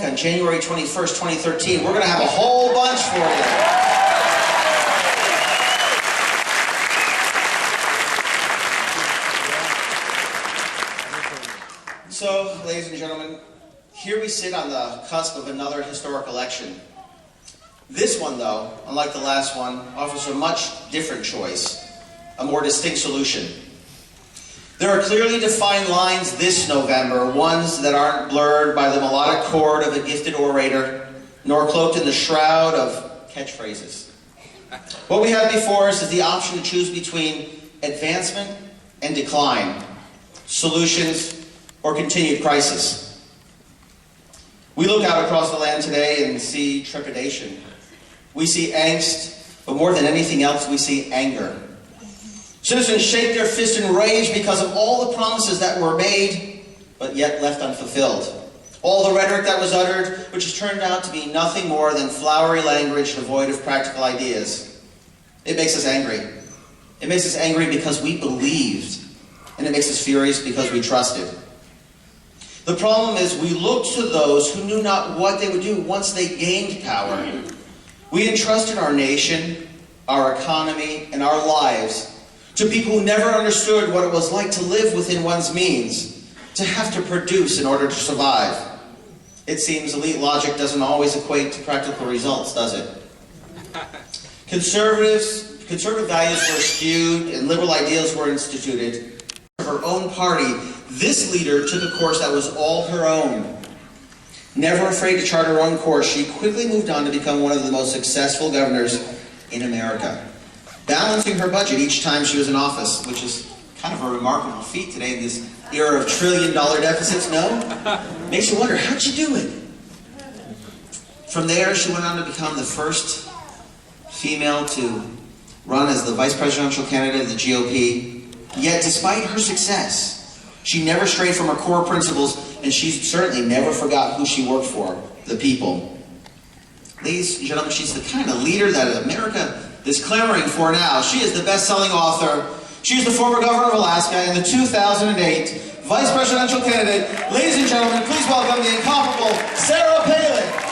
On January 21st, 2013. We're going to have a whole bunch for you. So, ladies and gentlemen, here we sit on the cusp of another historic election. This one, though, unlike the last one, offers a much different choice, a more distinct solution. There are clearly defined lines this November, ones that aren't blurred by the melodic chord of a gifted orator, nor cloaked in the shroud of catchphrases. What we have before us is the option to choose between advancement and decline, solutions or continued crisis. We look out across the land today and see trepidation. We see angst, but more than anything else, we see anger. Citizens shake their fists in rage because of all the promises that were made, but yet left unfulfilled. All the rhetoric that was uttered, which has turned out to be nothing more than flowery language devoid of practical ideas. It makes us angry. It makes us angry because we believed, and it makes us furious because we trusted. The problem is we looked to those who knew not what they would do once they gained power. We entrusted our nation, our economy, and our lives to people who never understood what it was like to live within one's means, to have to produce in order to survive. It seems elite logic doesn't always equate to practical results, does it? Conservative values were skewed and liberal ideals were instituted. Her own party, this leader took a course that was all her own. Never afraid to chart her own course, she quickly moved on to become one of the most successful governors in America, balancing her budget each time she was in office, which is kind of a remarkable feat today in this era of trillion-dollar deficits, no? Makes you wonder, how'd she do it? From there, she went on to become the first female to run as the vice presidential candidate of the GOP. Yet, despite her success, she never strayed from her core principles, and she certainly never forgot who she worked for, the people. Ladies and gentlemen, she's the kind of leader that America is clamoring for now. She is the best-selling author. She is the former governor of Alaska and the 2008 vice presidential candidate. Ladies and gentlemen, please welcome the incomparable Sarah Palin.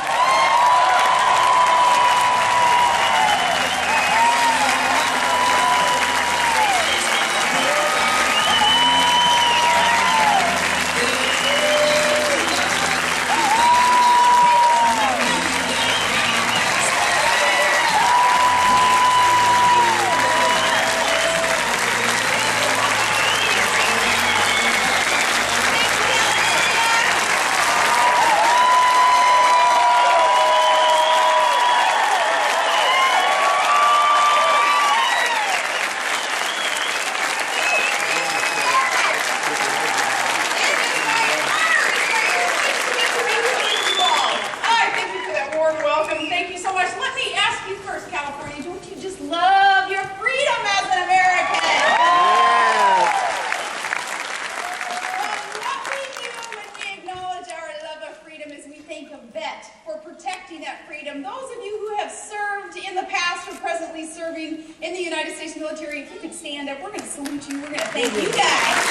For protecting that freedom. Those of you who have served in the past or presently serving in the United States military, if you could stand up, we're going to salute you. We're going to thank you guys.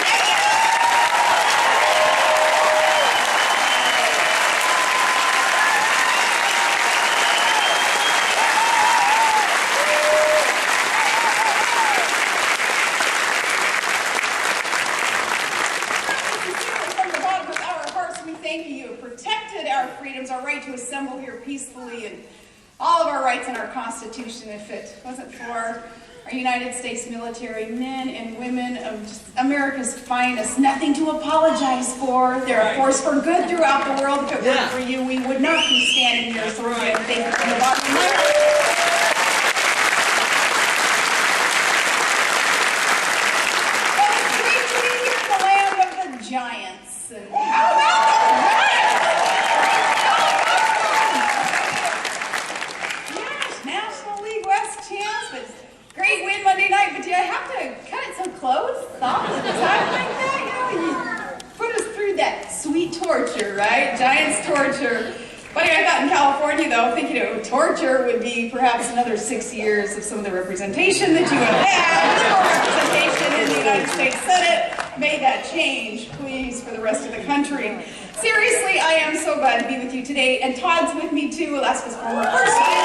Our right to assemble here peacefully and all of our rights in our Constitution. If it wasn't for our United States military, men and women of just America's finest, nothing to apologize for. They're a force for good throughout the world. If it weren't for you, we would not be standing here. So we're going to thank you from the bottom of my heart. It's great to be here in the land of the giants. And how about great win Monday night, but do I have to cut some clothes off at the time like that? You know, you put us through that sweet torture, right? Giants torture. Funny, I thought in California, though, thinking torture would be perhaps another 6 years of some of the representation that you would have, liberal representation in the United States Senate. made that change, please, for the rest of the country. Seriously, I am so glad to be with you today, and Todd's with me too, Alaska's former first lady.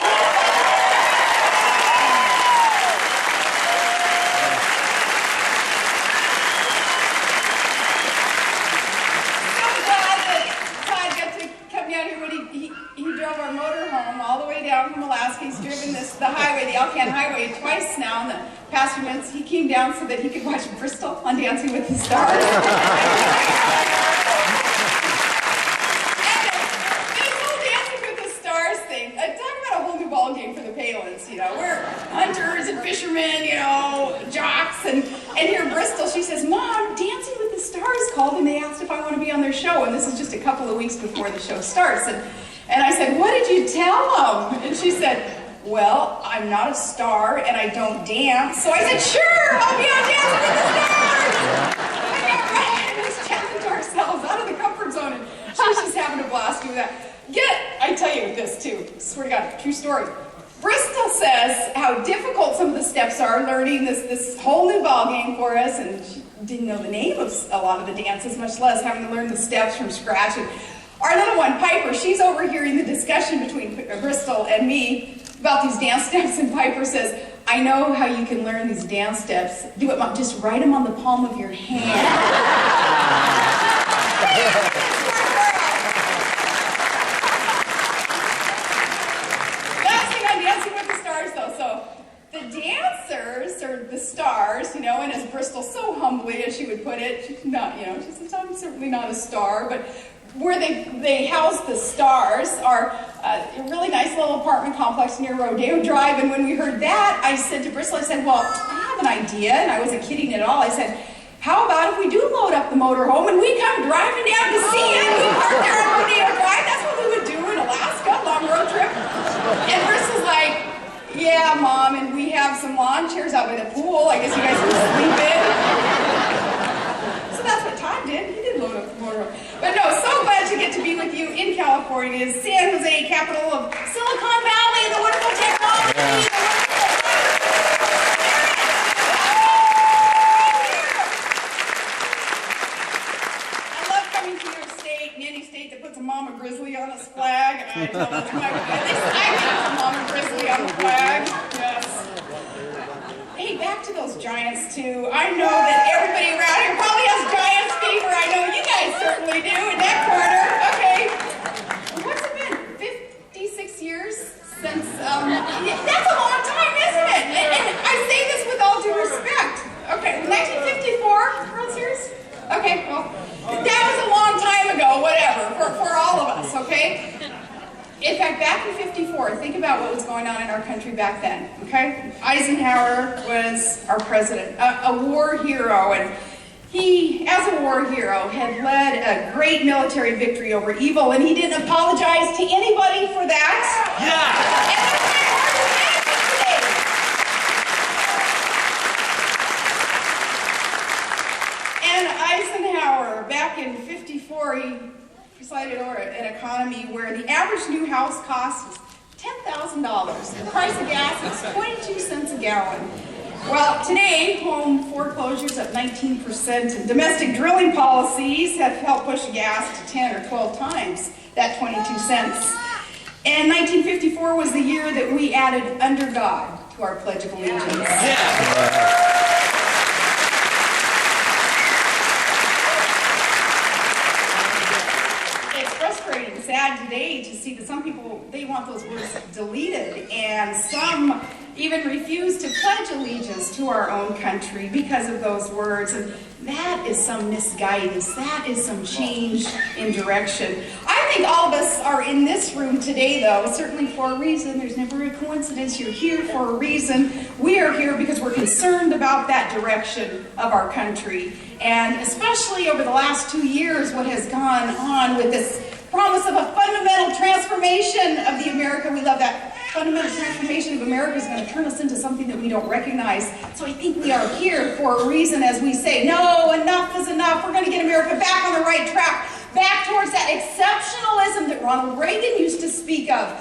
From Alaska. He's driven the highway, the Alcan Highway, twice now, and the past few minutes he came down so that he could watch Bristol on Dancing with the Stars. And this whole Dancing with the Stars thing, talk about a whole new ball game for the Palins, We're hunters and fishermen, jocks, and here in Bristol, she says, Mom, Dancing with the Stars called and they asked if I want to be on their show, and this is just a couple of weeks before the show starts. And I said, what did you tell them? And she said, well, I'm not a star and I don't dance. So I said, sure, I'll be on Dancing with the Stars. I got right. Let's challenge ourselves out of the comfort zone. And she's just having a blast doing that. I tell you this too, swear to God, true story. Bristol says how difficult some of the steps are, learning this whole new ball game for us. And she didn't know the name of a lot of the dances, much less having to learn the steps from scratch. And our little one, Piper, she's overhearing the discussion between Bristol and me about these dance steps, and Piper says, I know how you can learn these dance steps. Do it, Mom. Just write them on the palm of your hand. Last thing on Dancing with the Stars, though. So the dancers, or the stars, and as Bristol so humbly, as she would put it, she's not, she says, I'm certainly not a star, but where they house the stars are a really nice little apartment complex near Rodeo Drive. And when we heard that, I said to Bristol, I said, well, I have an idea, and I wasn't kidding at all. I said, how about if we do load up the motorhome and we come driving down to see it? We park there on Rodeo Drive. That's what we would do in Alaska, long road trip. And Bristol's like, yeah, Mom, and we have some lawn chairs out by the pool. I guess you guys can sleep in. So that's what Todd did. He did load up the motorhome. But no, so glad to get to be with you in California, San Jose, capital of Silicon Valley, the wonderful technology. I love coming to your state, and any state that puts a mama grizzly on its flag. I tell them, at least I get a mama grizzly on the flag. Yes. Hey, back to those Giants, too. I know that everybody around here probably has Giants fever. I know you guys certainly do in that corner. Okay. What's it been? 56 years since, that's a long time, isn't it? And I say this with all due respect. Okay, 1954, World Series? Okay, well, that was a long time ago, whatever, for all of us, okay? In fact, back in 54, think about what was going on in our country back then, okay? Eisenhower was our president, a war hero, and he, as a war hero, had led a great military victory over evil, and he didn't apologize to anybody for that. Yeah! And Eisenhower, back in 54, he presided over an economy where the average new house cost was $10,000. The price of gas is 22 cents a gallon. Well, today, home foreclosures up 19%, and domestic drilling policies have helped push gas to 10 or 12 times that 22 cents. And 1954 was the year that we added "Under God" to our Pledge of Allegiance. Yeah. Sad today to see that some people, they want those words deleted, and some even refuse to pledge allegiance to our own country because of those words. And that is some misguidance. That is some change in direction. I think all of us are in this room today, though, certainly for a reason. There's never a coincidence. You're here for a reason. We are here because we're concerned about that direction of our country. And especially over the last 2 years, what has gone on with this promise of a fundamental transformation of the America we love. That fundamental transformation of America is going to turn us into something that we don't recognize. So I think we are here for a reason as we say, no, enough is enough. We're going to get America back on the right track, back towards that exceptionalism that Ronald Reagan used to speak of.